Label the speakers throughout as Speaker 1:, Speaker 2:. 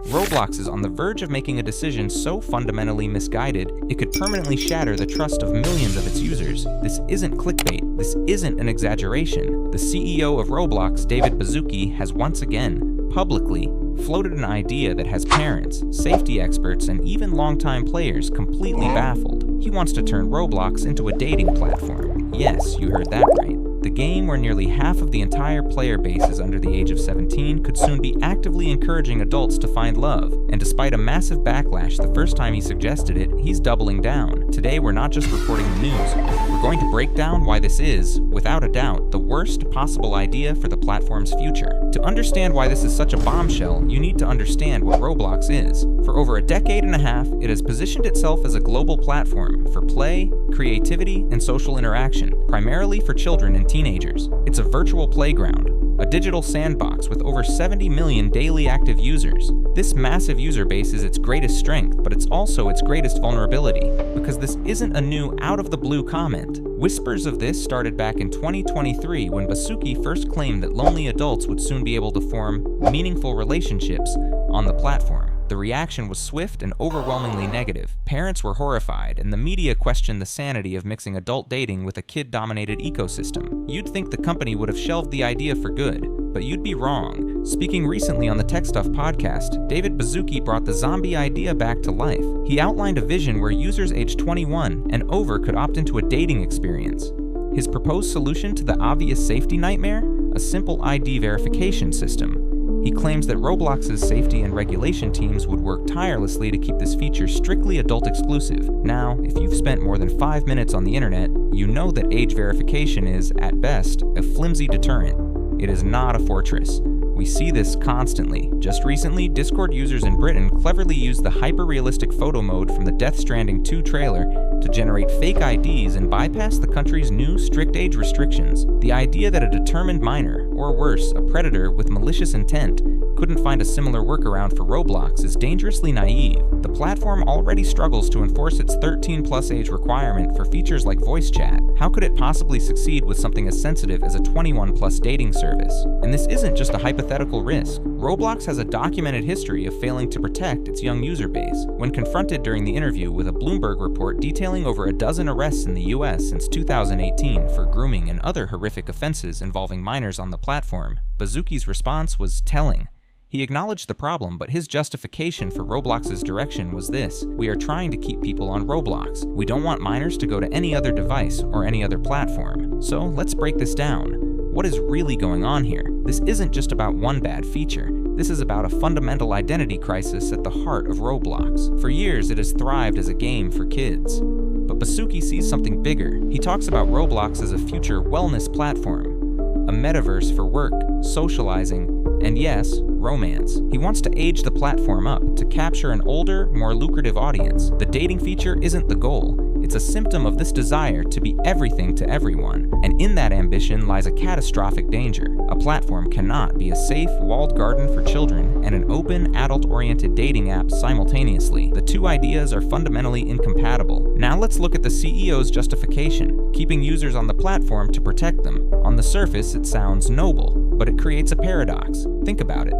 Speaker 1: Roblox is on the verge of making a decision so fundamentally misguided, it could permanently shatter the trust of millions of its users. This isn't clickbait. This isn't an exaggeration. The CEO of Roblox, David Baszucki, has once again, publicly, floated an idea that has parents, safety experts, and even longtime players completely baffled. He wants to turn Roblox into a dating platform. Yes, you heard that right. The game where nearly half of the entire player base is under the age of 17 could soon be actively encouraging adults to find love. And despite a massive backlash the first time he suggested it, he's doubling down. Today we're not just reporting the news. We're going to break down why this is, without a doubt, the worst possible idea for the platform's future. To understand why this is such a bombshell, you need to understand what Roblox is. For over a decade and a half, it has positioned itself as a global platform for play, creativity, and social interaction, primarily for children and teenagers. It's a virtual playground, a digital sandbox with over 70 million daily active users. This massive user base is its greatest strength, but it's also its greatest vulnerability, because this isn't a new out-of-the-blue comment. Whispers of this started back in 2023 when Baszucki first claimed that lonely adults would soon be able to form meaningful relationships on the platform. The reaction was swift and overwhelmingly negative. Parents were horrified, and the media questioned the sanity of mixing adult dating with a kid-dominated ecosystem. You'd think the company would have shelved the idea for good, but you'd be wrong. Speaking recently on the TechStuff podcast, David Baszucki brought the zombie idea back to life. He outlined a vision where users aged 21 and over could opt into a dating experience. His proposed solution to the obvious safety nightmare? A simple ID verification system. He claims that Roblox's safety and regulation teams would work tirelessly to keep this feature strictly adult exclusive. Now, if you've spent more than 5 minutes on the internet, you know that age verification is, at best, a flimsy deterrent. It is not a fortress. We see this constantly. Just recently, Discord users in Britain cleverly used the hyper-realistic photo mode from the Death Stranding 2 trailer to generate fake IDs and bypass the country's new strict age restrictions. The idea that a determined minor, or worse, a predator with malicious intent, couldn't find a similar workaround for Roblox is dangerously naive. The platform already struggles to enforce its 13+ age requirement for features like voice chat. How could it possibly succeed with something as sensitive as a 21+ dating service? And this isn't just a hypothetical risk. Roblox has a documented history of failing to protect its young user base. When confronted during the interview with a Bloomberg report detailing over a dozen arrests in the US since 2018 for grooming and other horrific offenses involving minors on the platform, Baszucki's response was telling. He acknowledged the problem, but his justification for Roblox's direction was this: we are trying to keep people on Roblox. We don't want minors to go to any other device or any other platform. So let's break this down. What is really going on here? This isn't just about one bad feature. This is about a fundamental identity crisis at the heart of Roblox. For years, it has thrived as a game for kids. But Baszucki sees something bigger. He talks about Roblox as a future wellness platform, a metaverse for work, socializing, and yes, romance. He wants to age the platform up to capture an older, more lucrative audience. The dating feature isn't the goal. It's a symptom of this desire to be everything to everyone. And in that ambition lies a catastrophic danger. A platform cannot be a safe, walled garden for children and an open, adult-oriented dating app simultaneously. The two ideas are fundamentally incompatible. Now let's look at the CEO's justification, keeping users on the platform to protect them. On the surface, it sounds noble, but it creates a paradox. Think about it.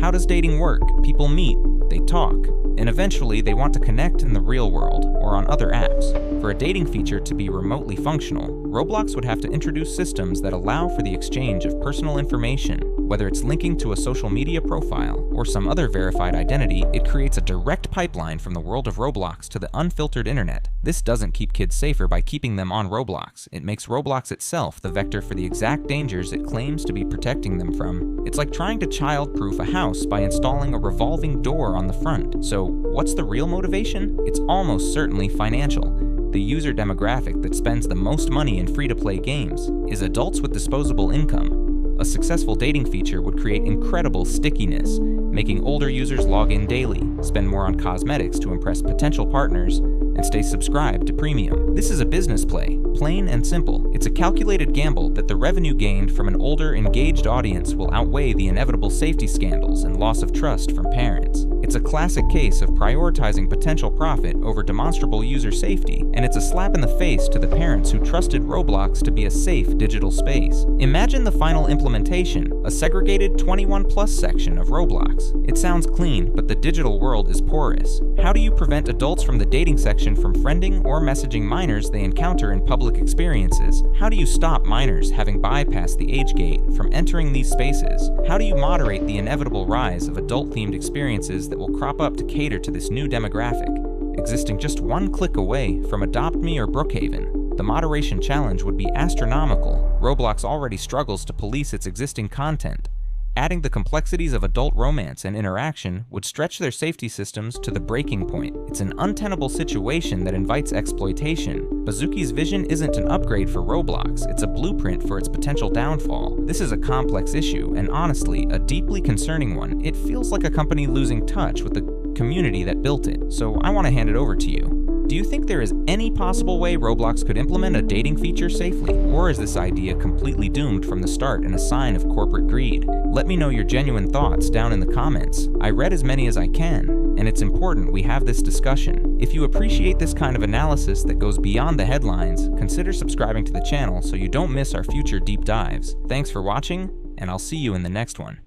Speaker 1: How does dating work? People meet, they talk, and eventually they want to connect in the real world or on other apps. For a dating feature to be remotely functional, Roblox would have to introduce systems that allow for the exchange of personal information. Whether it's linking to a social media profile or some other verified identity, it creates a direct pipeline from the world of Roblox to the unfiltered internet. This doesn't keep kids safer by keeping them on Roblox. It makes Roblox itself the vector for the exact dangers it claims to be protecting them from. It's like trying to child-proof a house by installing a revolving door on the front. So what's the real motivation? It's almost certainly financial. The user demographic that spends the most money in free-to-play games is adults with disposable income. A successful dating feature would create incredible stickiness, making older users log in daily, spend more on cosmetics to impress potential partners, and stay subscribed to premium. This is a business play, plain and simple. It's a calculated gamble that the revenue gained from an older, engaged audience will outweigh the inevitable safety scandals and loss of trust from parents. It's It's a classic case of prioritizing potential profit over demonstrable user safety, and it's a slap in the face to the parents who trusted Roblox to be a safe digital space. Imagine the final implementation, a segregated 21+ section of Roblox. It sounds clean, but the digital world is porous. How do you prevent adults from the dating section from friending or messaging minors they encounter in public experiences? How do you stop minors having bypassed the age gate from entering these spaces? How do you moderate the inevitable rise of adult-themed experiences that will crop up to cater to this new demographic? Existing just one click away from Adopt Me or Brookhaven, the moderation challenge would be astronomical. Roblox already struggles to police its existing content. Adding the complexities of adult romance and interaction would stretch their safety systems to the breaking point. It's an untenable situation that invites exploitation. Baszucki's vision isn't an upgrade for Roblox, it's a blueprint for its potential downfall. This is a complex issue, and honestly, a deeply concerning one. It feels like a company losing touch with the community that built it. So I want to hand it over to you. Do you think there is any possible way Roblox could implement a dating feature safely? Or is this idea completely doomed from the start and a sign of corporate greed? Let me know your genuine thoughts down in the comments. I read as many as I can, and it's important we have this discussion. If you appreciate this kind of analysis that goes beyond the headlines, consider subscribing to the channel so you don't miss our future deep dives. Thanks for watching, and I'll see you in the next one.